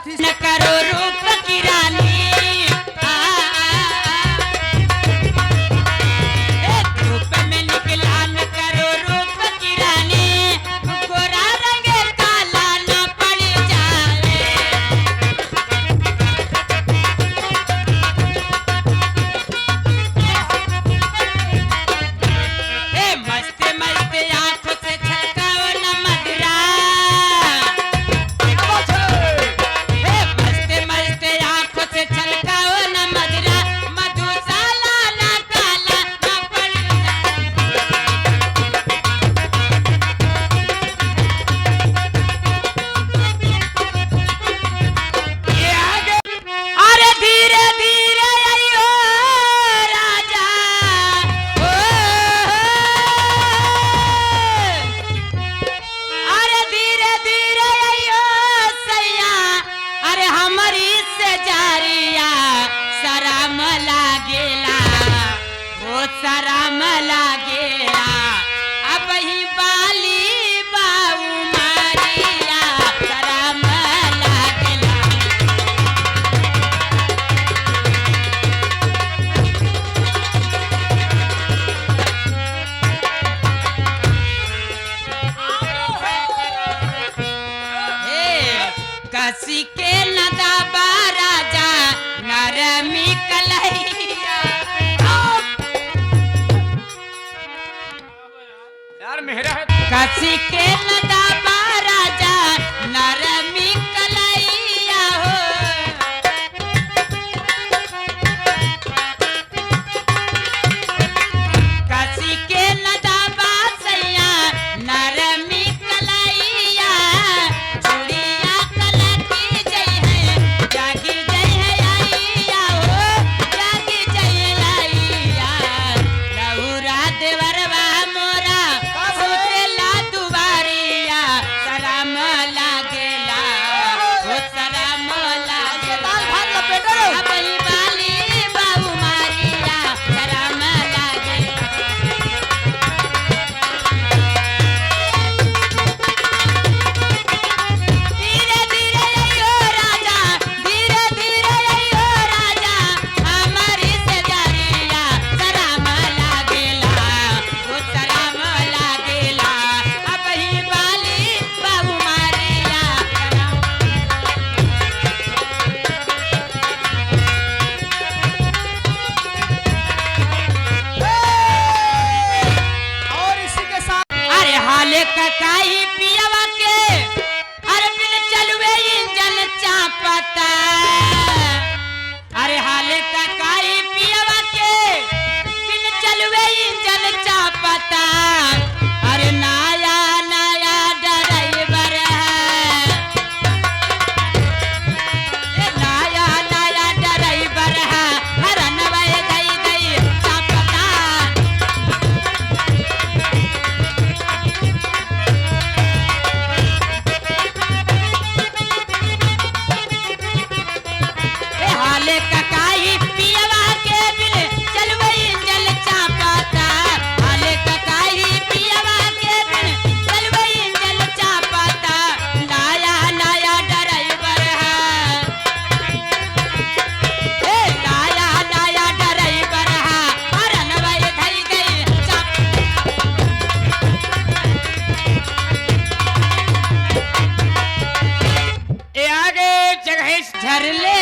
साथी न करो रूप की रानी धूप में निकला न करो रूप की रानी गोरा रंग काला न पड़ जाए मस्त मस्त आंखों से छलकाओ न मदिरा मस्त मस्त आंखों से छलकाओ न मदिरा मधुशाला न काला न पड़ जाए अरे धीरे धीरे आइयो राजा ओ अरे धीरे धीरे आइयो सैया अरे हमारी से जारिया शरम लागेला ओ शरम लागेला अब ही बाली बाऊ मारिया शरम लागेला कसी के नदाबा राजा नरमी कलैया यार मेरा है कसी के नदाबा राजा नरमी कलैया हो कसी के नदाबा सैया नरमी कलैया चूड़िया कलकी जई है जागी जई है आइया हो जागी जई है आइया लहुरा देवरवा मोरा सुतेला दुबारिया शरम लागेला हो शरम लागेला अब ही बाली बाऊ मारिया शरम लागेला धीरे धीरे आइयो राजा धीरे धीरे आइयो राजा हमारी से जारिया शरम लागेला ओ शरम लागेला अब ही बाली बाऊ मारिया और इसी के साथ अरे हाले ककाई पियावा के अरे बिन चलवे इंजन चापता अरे हाले ककाई पियावा के बिन चलवे इंजन चापता अरे नया नया ड्राइवर है नया नया ड्राइवर है हरनवा दई दई चापता हाले ककाई पियवा के बिन चलवई जल चापाता हाले ककाई पियवा के बिन चलवई जल चापाता नया नया ड्राइवर है नया नया ड्राइवर है हरनवा धई गई चाप ये आगे जगह झरले